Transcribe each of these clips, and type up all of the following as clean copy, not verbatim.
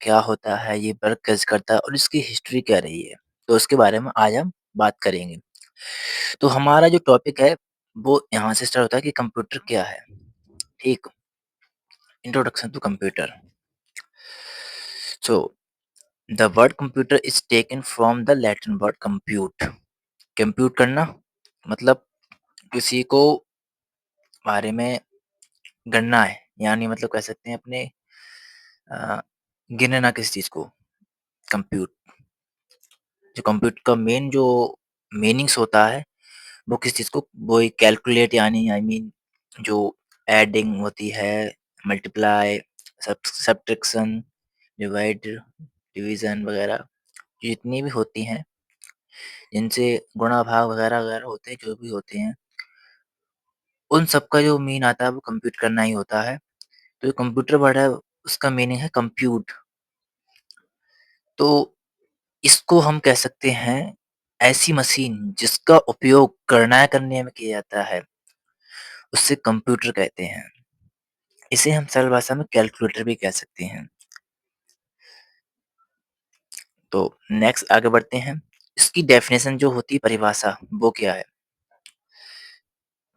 क्या होता है, ये वर्क कैसे करता है और इसकी हिस्ट्री क्या रही है? तो उसके बारे में आज हम बात करेंगे। तो हमारा जो टॉपिक है, वो यहाँ से स्टार्ट होता है कि कंप्यूटर क्या है? ठीक, introduction to computer. So, the word computer is taken from the Latin word compute. Compute करना मतलब किसी को बारे में गणना है, यानी मतलब कह सकते हैं अपने अ, गिनना किसी चीज़ को, कंप्यूट। जो कंप्यूट का मेन जो मीनिंग्स होता है वो किस चीज़ को वही कैलकुलेट यानी आई मीन जो एडिंग होती है, मल्टीप्लाई, सब्ट्रैक्शन, डिवाइड, डिवीज़न वगैरह जितनी भी होती हैं, जिनसे गुणा भाग वगैरह-वगैरह होते हैं, जो भी होते हैं, उन सब का जो मीन आता है वो कंप्यूट करना ही होता है। तो जो कंप्यूटर वर्ड है उसका मीनिंग है कंप्यूट। तो इसको हम कह सकते हैं ऐसी मशीन जिसका उपयोग गणना करने में किया जाता है, उसे कंप्यूटर कहते हैं। इसे हम सरल भाषा में कैलकुलेटर भी कह सकते हैं। तो नेक्स्ट आगे बढ़ते हैं। इसकी डेफिनेशन जो होती है परिभाषा, वो क्या है?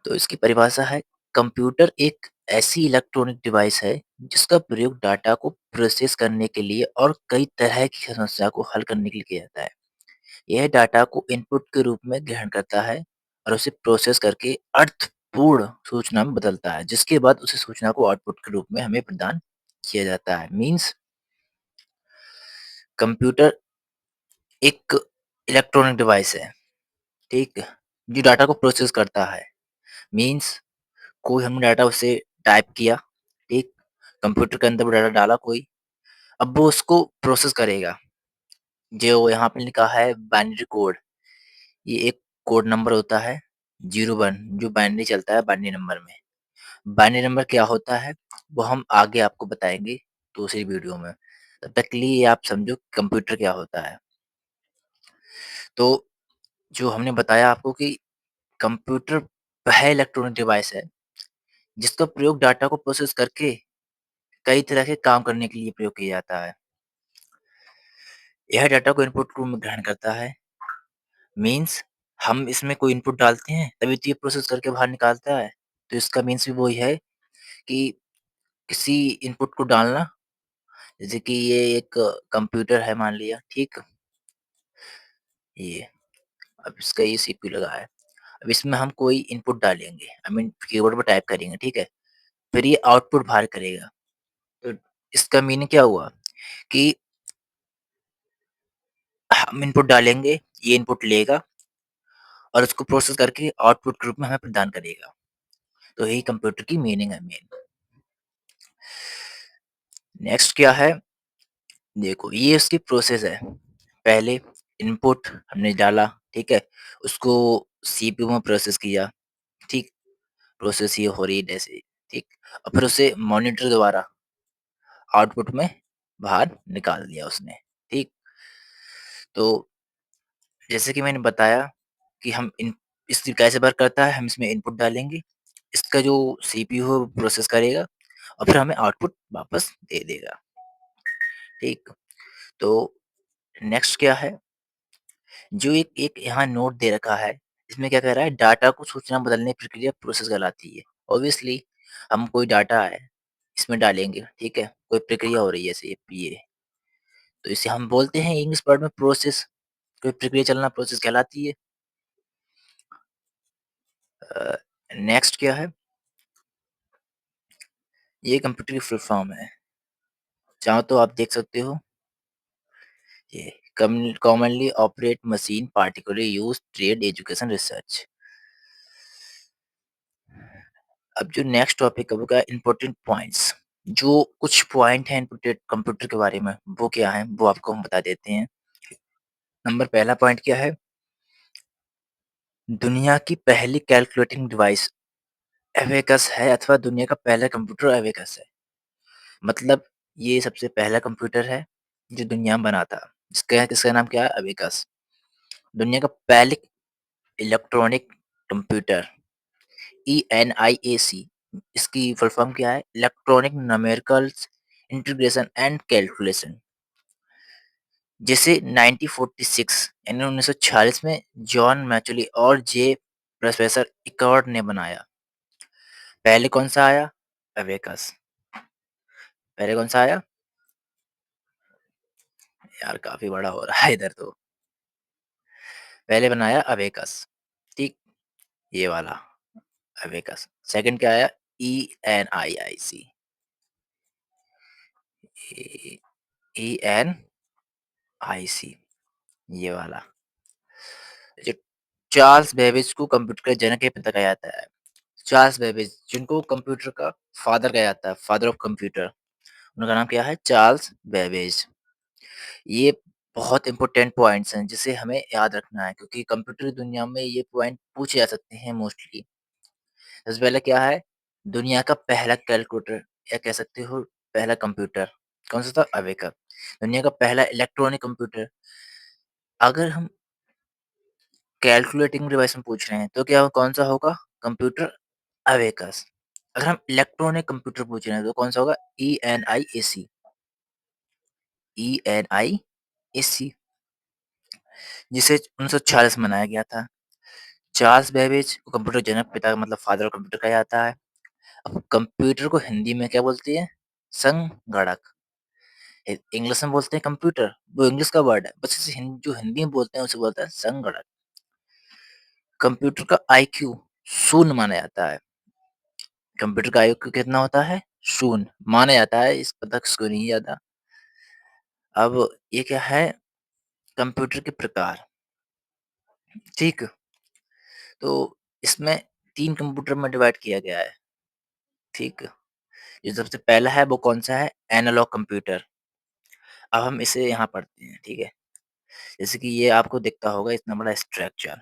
तो इसकी परिभाषा है कंप्यूटर एक ऐसी इलेक्ट्रॉनिक डिवाइस है जिसका प्रयोग डाटा को प्रोसेस करने के लिए और कई तरह की समस्या को हल करने के लिए किया जाता है। यह डाटा को इनपुट के रूप में ग्रहण करता है और उसे प्रोसेस करके अर्थपूर्ण सूचना में बदलता है, जिसके बाद उसी सूचना को आउटपुट के रूप में हमें प्रदान किया जाता है। मीन्स कंप्यूटर एक इलेक्ट्रॉनिक डिवाइस है, ठीक है? जो डाटा को प्रोसेस करता है। मीन्स कोई हमने डाटा उससे टाइप किया, ठीक? कंप्यूटर के अंदर वो डाटा डाला कोई, अब वो उसको प्रोसेस करेगा। जो यहाँ पे लिखा है बाइनरी कोड, ये एक कोड नंबर होता है 01 जो बाइनरी चलता है बाइनरी नंबर में। बाइनरी नंबर क्या होता है, वो हम आगे आपको बताएँगे दूसरी वीडियो में। तब तक के लिए ये आप समझो कंप्यूटर क्या होता है। तो जो हमने बताया आपको कि कंप्यूटर वह इलेक्ट्रॉनिक डिवाइस है, जिसका प्रयोग डाटा को प्रोसेस करके कई तरह के काम करने के लिए प्रयोग किया जाता है। यह डाटा को इनपुट रूप में ग्रहण करता है, मीन्स हम इसमें कोई इनपुट डालते हैं, तभी तो ये प्रोसेस करके बाहर निकालता है। तो इसका मीन्स भी वही है कि किसी इनपुट को डालना, जैसे कि ये एक कंप्यूटर है मान लिया, ठीक? ये, अब इसका ये सीपीयू लगा है। अब इसमें हम कोई इनपुट डालेंगे, आई मीन कीबोर्ड पे टाइप करेंगे, ठीक है? फिर ये आउटपुट बाहर करेगा। तो इसका मीनिंग क्या हुआ कि हम इनपुट डालेंगे, ये इनपुट लेगा और उसको प्रोसेस करके आउटपुट के रूप में हमें प्रदान करेगा। तो यही कंप्यूटर की मीनिंग है मेन। नेक्स्ट क्या है? देखो ये उसकी प्रोसेस है। पहले इनपुट हमने डाला, ठीक है? उसको सीपीयू में प्रोसेस किया, ठीक? प्रोसेस ये हो रही है जैसे, ठीक? और फिर उसे मॉनिटर द्वारा आउटपुट में बाहर निकाल दिया उसने, ठीक? तो जैसे कि मैंने बताया कि हम इन इसकी कैसे वर्क करता है, हम इसमें इनपुट डालेंगे, इसका जो सीपीयू है वो प्रोसेस करेगा और फिर हमें आउटपुट वापस दे देगा, ठीक? तो नेक्स्ट क्या है? जो एक एक यहाँ नोट दे रखा है, इसमें क्या कह रहा है? डाटा को सूचना बदलने की प्रक्रिया प्रोसेस कहलाती है। ऑब्वियसली हम कोई डाटा है, इसमें डालेंगे, ठीक है? कोई प्रक्रिया हो रही है जैसे ये, तो इसे हम बोलते हैं इंग्लिश वर्ड में प्रोसेस। कोई प्रक्रिया चलना प्रोसेस कहलाती है। नेक्स्ट क्या है? ये कंप्यूटर की फुल फॉर्म है। चाहो तो आप देख सकते हो, ये commonly operate machine particularly used trade education research. अब जो नेक्स्ट टॉपिक है वो क्या है? Important points. जो कुछ पॉइंट हैं इम्पोर्टेंट कंप्यूटर के बारे में, वो क्या है वो आपको हम बता देते हैं। नंबर पहला पॉइंट क्या है? दुनिया की पहली कैलकुलेटिंग डिवाइस एबेकस है अथवा दुनिया का पहला कंप्यूटर एबेकस है। मतलब ये सबसे पहला कंप्यूटर है जो दुनिया में बना था। किसका नाम क्या है? एबेकस। दुनिया का पहले इलेक्ट्रॉनिक कंप्यूटर, ENIAC, इसकी फुल फॉर्म क्या है? Electronic numericals integration and calculation. जिसे 1946 यानी 1946 में जॉन मैचुली और जे प्रोफेसर इकॉर्ड ने बनाया। पहले कौन-सा आया? अबेकस। पहले कौन-सा आया? यार काफ़ी बड़ा हो रहा है इधर तो। पहले बनाया अबेकस, ठीक? ये वाला अबेकस। सेकंड क्या आया? ENIIC। ए ENIC ये वाला। जो चार्ल्स बेबेज को कंप्यूटर के जनक के पिता कहा जाता है। चार्ल्स बेबेज जिनको कंप्यूटर का फादर कहा जाता है, फादर ऑफ कंप्यूटर। उनका नाम क्या है? Charles Babbage. ये बहुत इंपॉर्टेंट पॉइंट्स हैं जिसे हमें याद रखना है क्योंकि कंप्यूटर की दुनिया में ये पॉइंट पूछे जा सकते हैं मोस्टली। सबसे पहले क्या है? दुनिया का पहला कैलकुलेटर या कह सकते हो पहला कंप्यूटर कौन-सा था? अबेकस। दुनिया का पहला इलेक्ट्रॉनिक कंप्यूटर। अगर हम कैलकुलेटिंग डिवाइस में पूछ रहे हैं तो क्या कौन-सा होगा? Computer abacus. अगर हम इलेक्ट्रॉनिक कंप्यूटर पूछ रहे हैं तो कौन-सा होगा? ENIAC। ENIAC जिसे 1946 में बनाया गया था। चार्ल्स बेबेज को कंप्यूटर जनक पिता का मतलब फादर ऑफ कंप्यूटर कहा जाता है। अब कंप्यूटर को हिंदी में क्या बोलते हैं? संगणक। इंग्लिश में बोलते हैं कंप्यूटर, वो इंग्लिश का वर्ड है। बस इसे जो हिंदी में बोलते हैं उसे बोलते हैं संगणक। कंप्यूटर का आईक्यू शून्य माना जाता है। कंप्यूटर का आईक्यू कितना होता है? शून्य माना जाता है, इस पता किसको नहीं आता। अब ये क्या है? कंप्यूटर के प्रकार, ठीक? तो इसमें 3 कंप्यूटर में डिवाइड किया गया है, ठीक? जो सबसे पहला है वो कौन-सा है? Analogue computer. अब हम इसे यहाँ पढ़ते हैं, ठीक है? जैसे कि ये आपको दिखता होगा इतना बड़ा स्ट्रक्चर।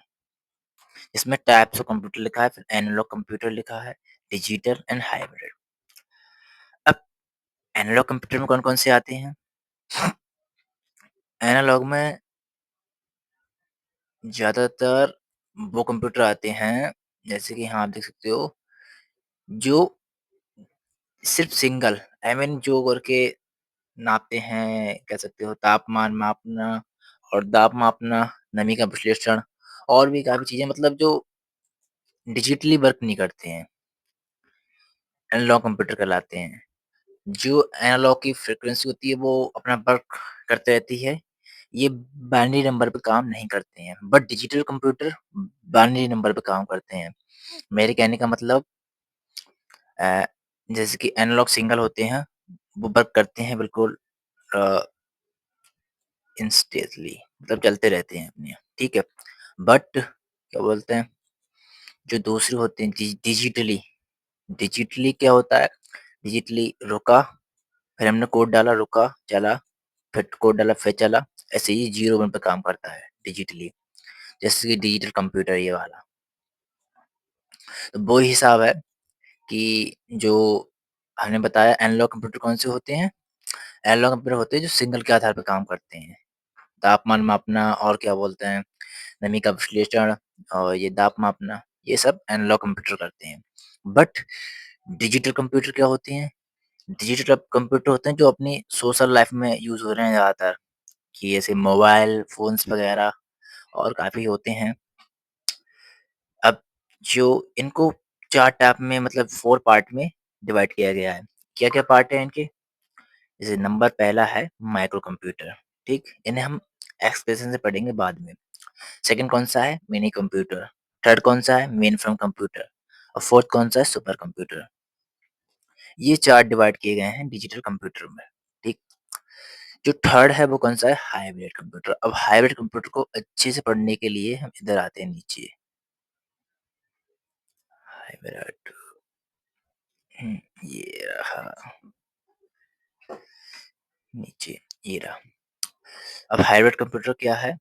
इसमें टाइप्स ऑफ कंप्यूटर लिखा है, फिर एनालॉग कंप्यूटर लिखा है, डिजिटल एंड हाइब्रिड। अब एनालॉग कंप्यूटर में कौन-कौन से आते हैं? एनालॉग में ज़्यादातर वो कंप्यूटर आते हैं, जैसे कि यहाँ आप देख सकते हो, जो सिर्फ़ सिंगल आई मीन जो करके नापते हैं, कह सकते हो तापमान मापना और दाब मापना, नमी का विश्लेषण और भी काफ़ी चीज़ें मतलब जो डिजिटली वर्क नहीं करते हैं, एनालॉग कंप्यूटर कहलाते हैं। जो एनालॉग की फ्रीक्वेंसी होती है वो अपना वर्क करते रहती है। ये बाइनरी नंबर पे काम नहीं करते हैं, but digital computer binary number पे काम करते हैं। मेरे कहने का मतलब अ, जैसे कि एनालॉग सिग्नल होते हैं, वो वर्क करते हैं बिल्कुल अ, इंस्टेंटली मतलब चलते रहते हैं अपने आप, ठीक है? बट क्या बोलते हैं, जो दूसरे होते हैं डिजिटली डिजिटली क्या होता है? डिजिटली रुका, फिर हमने कोड डाला, रुका, चला, फिर कोड डाला, फिर चला। ऐसे ही 0-1 पे काम करता है डिजिटली, जैसे कि डिजिटल कंप्यूटर ये वाला। तो वो हिसाब है कि जो हमने बताया एनालॉग कंप्यूटर कौन से होते हैं? एनालॉग कंप्यूटर होते हैं जो सिग्नल के आधार पर काम करते हैं। तापमान मापना और क्या बोलते हैं, नमी का विश्लेषण और ये दाब मापना, ये सब एनालॉग कंप्यूटर करते हैं। बट डिजिटल कंप्यूटर क्या होते हैं? डिजिटल कंप्यूटर होते हैं जो अपनी सोशल लाइफ में यूज़ हो रहे हैं ज़्यादातर, कि जैसे मोबाइल फ़ोन्स वगैरह और काफ़ी होते हैं। अब जो इनको 4 टाइप में मतलब 4 पार्ट में डिवाइड किया गया है। क्या-क्या पार्ट है इनके? जैसे नंबर पहला है माइक्रो कंप्यूटर, ठीक? इन्हें हम एक्सप्रेशन से पढ़ेंगे बाद में। सेकंड कौन-सा है? Mini computer. थर्ड कौन-सा है? मेनफ्रेम कंप्यूटर और फोर्थ कौन-सा है? Super computer. ये 4 डिवाइड किए गए हैं डिजिटल कंप्यूटर में, ठीक? जो थर्ड है वो कौन-सा है? Hybrid computer. अब हाइब्रिड कंप्यूटर को अच्छे से पढ़ने के लिए हम इधर आते हैं नीचे। हाइब्रिड ये रहा नीचे, ये रहा। अब हाइब्रिड कंप्यूटर क्या है?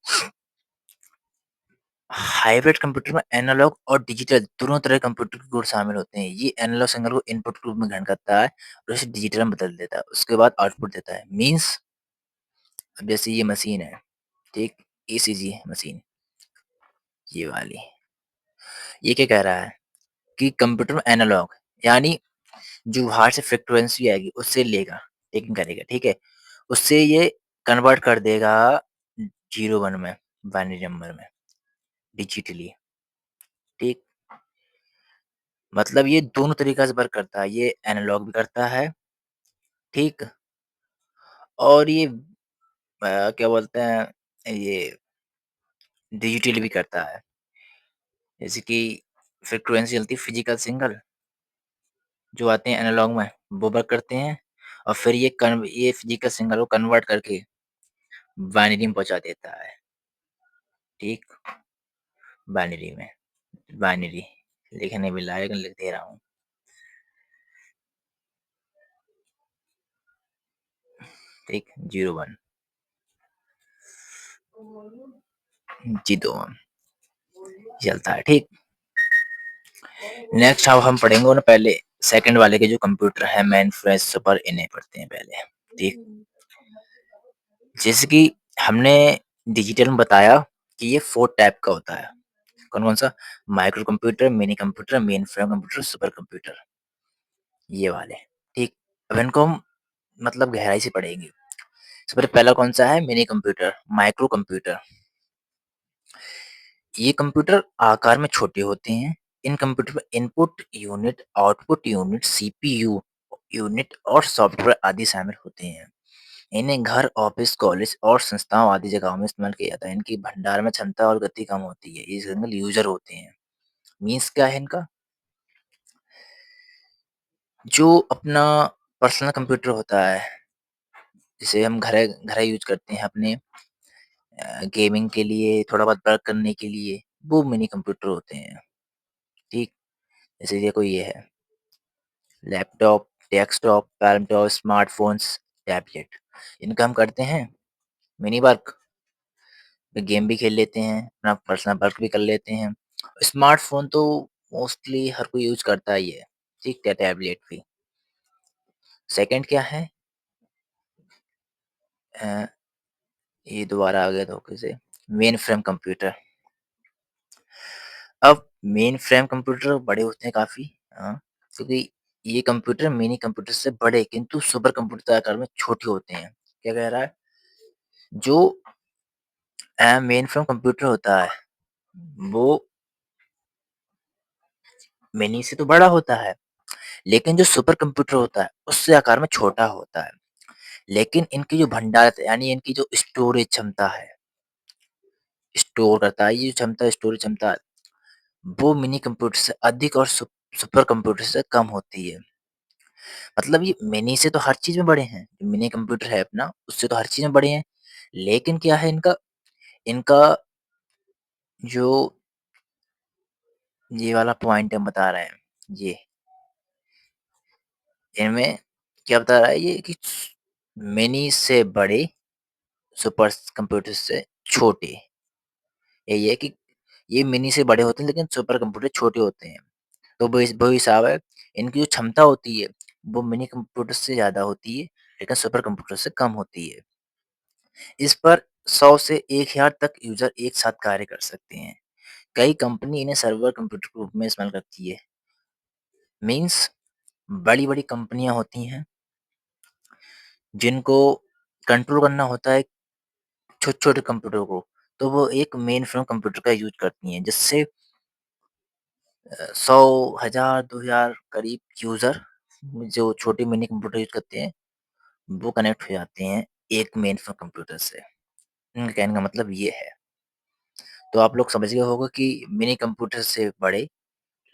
हाइब्रिड कंप्यूटर में एनालॉग और डिजिटल दोनों तरह के कंप्यूटर के गुण शामिल होते हैं। ये एनालॉग सिग्नल को इनपुट के रूप में ग्रहण करता है और इसे डिजिटल में बदल देता है। उसके बाद आउटपुट देता है। मीन्स अब जैसे ये मशीन है, ठीक? ईसीजी मशीन ये वाली। ये क्या कह रहा है कि कंप्यूटर में एनालॉग यानी जो बाहर से फ्रीक्वेंसी आएगी उससे लेगा, टेकिंग करेगा, ठीक है? उससे ये कन्वर्ट कर देगा 0-1 में, बाइनरी नंबर में, डिजिटली, ठीक? मतलब ये दोनों तरीक़ा से वर्क करता है, ये एनालॉग भी करता है, ठीक? और ये क्या बोलते हैं, ये डिजिटली भी करता है। जैसे कि फ्रीक्वेंसी चलती है फिजिकल सिग्नल जो आते हैं एनालॉग में, वो वर्क करते हैं और फिर ये फिजिकल सिग्नल को कन्वर्ट करके बाइनरी में पहुँचा देता है, ठीक? बाइनरी में, बाइनरी लिखने भी लायक लिख दे रहा हूँ, ठीक? 0-1 जी, 2 चलता है, ठीक? नेक्स्ट अब हम पढ़ेंगे ना पहले सेकंड वाले के जो कंप्यूटर है मेन फ्रेश सुपर इन्हें पढ़ते हैं पहले, ठीक? जैसे कि हमने डिजिटल में बताया कि ये 4 टाइप का होता है। कौन-कौन सा? Micro computer, mini computer, main frame computer, super computer, ये वाले, ठीक? अब इनको हम मतलब गहराई से पढ़ेंगे। सबसे पहले पहला कौन-सा है? Mini computer, micro computer. ये कंप्यूटर आकार में छोटे होते हैं। इन कंप्यूटर में input unit, output unit, CPU unit और सॉफ्टवेयर आदि शामिल होते हैं। इन्हें घर, ऑफिस, कॉलेज और संस्थाओं आदि जगहों में इस्तेमाल किया जाता है। इनकी भंडारण में क्षमता और गति कम होती है। ये सिंगल यूजर होते हैं। मीन्स क्या है इनका? जो अपना पर्सनल कंप्यूटर होता है, जिसे हम घरे यूज़ करते हैं अपने गेमिंग के लिए, थोड़ा बहुत वर्क करने के लिए, वो मिनी कंप्यूटर होते हैं, ठीक? जैसे देखो ये है लैपटॉप, डेस्कटॉप, पैरेंटॉप, स्मार्टफ़ोन्स, टैबलेट। इनका हम करते हैं मिनी वर्क, गेम भी खेल लेते हैं, अपना पर्सनल वर्क भी कर लेते हैं। स्मार्टफ़ोन तो मोस्टली हर कोई यूज़ करता ही है, ठीक है? टैबलेट भी। सेकंड क्या है? अ, ये दोबारा आ गया धोखे से, मेन फ्रेम कंप्यूटर। अब मेन फ्रेम कंप्यूटर बड़े होते हैं काफ़ी, हाँ, क्योंकि ये कंप्यूटर मिनी कंप्यूटर से बड़े किंतु सुपर कंप्यूटर के आकार में छोटे होते हैं। क्या कह रहा है? जो मेन फ्रेम कंप्यूटर होता है, वो मिनी से तो बड़ा होता है, लेकिन जो सुपर कंप्यूटर होता है, उससे आकार में छोटा होता है। लेकिन इनकी जो भंडार यानी इनकी जो स्टोरेज क्षमता है, स्टोर करता है, ये जो क्षमता स्टोरेज क्षमता, वो मिनी कंप्यूटर से अधिक और सुपर कंप्यूटर से कम होती है। मतलब ये मिनी से तो हर चीज़ में बड़े हैं, मिनी कंप्यूटर है अपना, उससे तो हर चीज़ में बड़े हैं। लेकिन क्या है इनका इनका जो ये वाला पॉइंट हम बता रहे हैं, ये इनमें क्या बता रहा है ये कि मिनी से बड़े, सुपर कंप्यूटर से छोटे। यही है कि ये मिनी से बड़े होते हैं लेकिन सुपर कंप्यूटर छोटे होते हैं। तो वो हिसाब है, इनकी जो क्षमता होती है, वो मिनी कंप्यूटर से ज़्यादा होती है, लेकिन सुपर कंप्यूटर से कम होती है। इस पर 100 से 1000 तक यूज़र एक साथ कार्य कर सकते हैं। कई कंपनी इन्हें सर्वर कंप्यूटर के रूप में इस्तेमाल करती है। मीन्स बड़ी-बड़ी कंपनियाँ होती हैं, जिनको कंट्रोल करना होता है छोटे-छोटे कंप्यूटर को, तो वो एक मेन फ्रेम कंप्यूटर का यूज़ करती हैं, जिससे 100, 1000, 2000 करीब यूज़र जो छोटे मिनी कंप्यूटर यूज़ करते हैं, वो कनेक्ट हो जाते हैं एक मेन फ्रेम कंप्यूटर से। उनके कहने का मतलब ये है। तो आप लोग समझ गए होंगे कि मिनी कंप्यूटर से बड़े,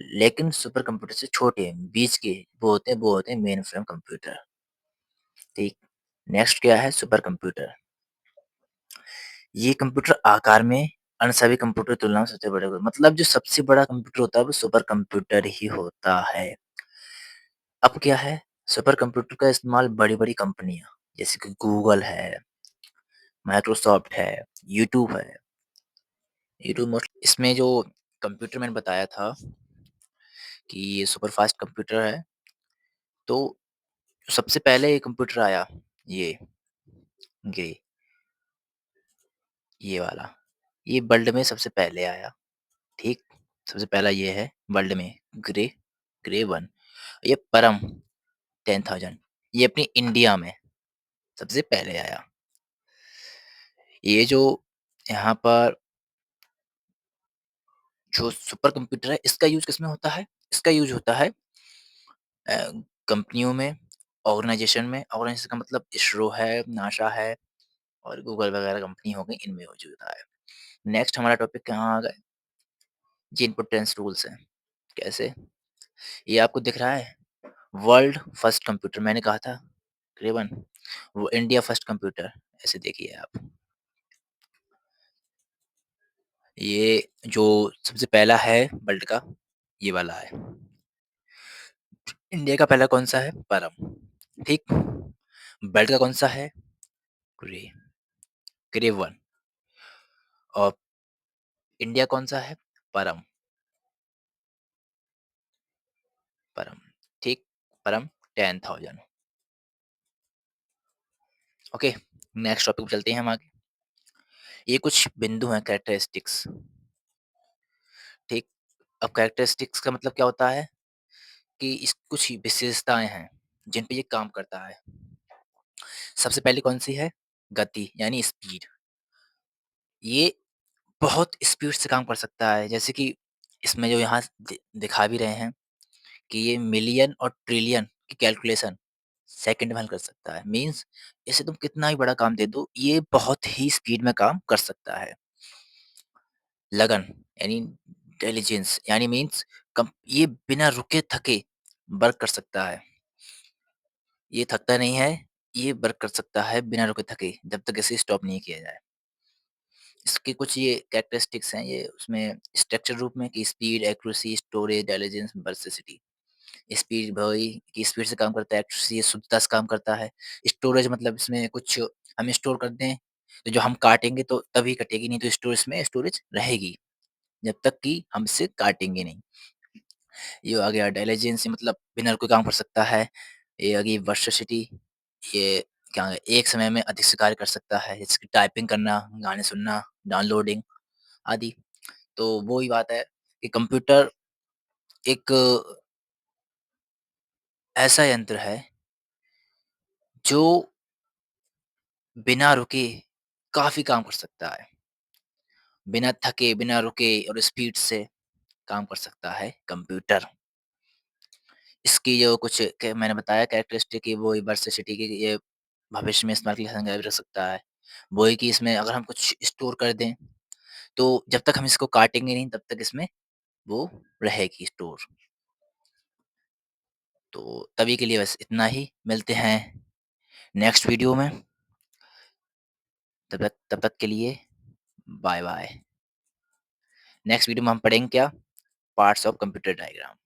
लेकिन सुपर कंप्यूटर से छोटे, बीच के वो होते हैं मेन फ्रेम कंप्यूटर, ठीक। नेक्स्ट क्या है? Super computer. ये कंप्यूटर आकार में अन्य सभी कंप्यूटर की तुलना में सबसे बड़े होते हैं। मतलब जो सबसे बड़ा कंप्यूटर होता है वो सुपर कंप्यूटर ही होता है। अब क्या है? सुपर कंप्यूटर का इस्तेमाल बड़ी-बड़ी कंपनियाँ जैसे कि गूगल है, माइक्रोसॉफ्ट है, यूट्यूब है। यूट्यूब मोस्ट इसमें जो कंप्यूटर मैंने बताया था कि ये सुपर फास्ट कंप्यूटर है, तो सबसे पहले ये कंप्यूटर आया, ये ग्रे, ये वाला, ये वर्ल्ड में सबसे पहले आया, ठीक? सबसे पहला ये है वर्ल्ड में ग्रे, ग्रे 1, ये परम 10,000, ये अपनी इंडिया में सबसे पहले आया। ये जो यहाँ पर जो सुपर कंप्यूटर है इसका यूज़ किसमें होता है? इसका यूज़ होता है अ, कंपनियों में, ऑर्गेनाइज़ेशन का मतलब इसरो है, नासा है और गूगल वगैरह कंपनी हो गई, इनमें यूज़ होता है। नेक्स्ट हमारा टॉपिक कहाँ आ गया? जी इनपुट रूल्स हैं। कैसे? ये आपको दिख रहा है? वर्ल्ड फर्स्ट कंप्यूटर मैंने कहा था करीबन वो इंडिया फर्स्ट कंप्यूटर ऐसे देखिए आप। ये जो सबसे पहला है वर्ल्ड का ये वाला है। इंडिया का पहला कौन सा है? परम। ठीक। वर्ल्ड का कौन सा है? ग्रे। Grey one. और इंडिया कौन सा है? परम। परम। ठीक। परम 10,000। ओके। नेक्स्ट टॉपिक पे चलते हैं हम आगे। ये कुछ बिंदु हैं कैरेक्टरिस्टिक्स। ठीक। अब कैरेक्टरिस्टिक्स का मतलब क्या होता है कि इस कुछ विशेषताएं हैं जिन पे ये काम करता है। सबसे पहली कौन सी है? गति यानी स्पीड। ये बहुत स्पीड से काम कर सकता है जैसे कि इसमें जो यहाँ दिखा भी रहे हैं कि ये मिलियन और ट्रिलियन की कैलकुलेशन सेकंड में हल कर सकता है। मींस इसे तुम कितना ही बड़ा काम दे दो ये बहुत ही स्पीड में काम कर सकता है। लगन यानी इंटेलिजेंस यानी मींस कम ये बिना रुके थके वर्क कर सकता है। ये थकता नहीं है, ये वर्क कर सकता है बिना रुके थके जब तक इसे स्टॉप नहीं किया जाए। इसके कुछ ये कैरेक्टरिस्टिक्स हैं ये उसमें स्ट्रक्चर रूप में कि speed, accuracy, storage, intelligence, versatility. Speed भाई की स्पीड से काम करता है, एक्यूरेसी शुद्धता से काम करता है। स्टोरेज मतलब इसमें कुछ हम स्टोर कर दें, तो जो हम काटेंगे तो तभी कटेगी, नहीं तो स्टोरेज में स्टोरेज रहेगी, जब तक कि हम इसे काटेंगे नहीं। ये आ गया इंटेलिजेंस मतलब बिना रुके काम कर सकता है। ये आ गई वर्सेसिटी, ये क्या है, एक समय में अधिक से कार्य कर सकता है, जैसे कि टाइपिंग करना, गाने सुनना, डाउनलोडिंग आदि। तो वो ही बात है कि कंप्यूटर एक ऐसा यंत्र है जो बिना रुके काफ़ी काम कर सकता है। बिना थके, बिना रुके और स्पीड से काम कर सकता है कंप्यूटर। इसकी जो कुछ के मैंने बताया कैरेक्टरिस्टिक की वो वर्सेसिटी की ये भविष्य में इस्तेमाल के लिए संज्ञा भी रख सकता है। वो है कि इसमें अगर हम कुछ स्टोर कर दें, तो जब तक हम इसको काटेंगे नहीं तब तक इसमें वो रहेगी स्टोर। तो तभी के लिए बस इतना ही, मिलते हैं नेक्स्ट वीडियो में। तब तक के लिए बाय बाय। नेक्स्ट वीडियो में हम पढ़ेंगे क्या? Parts of computer diagram.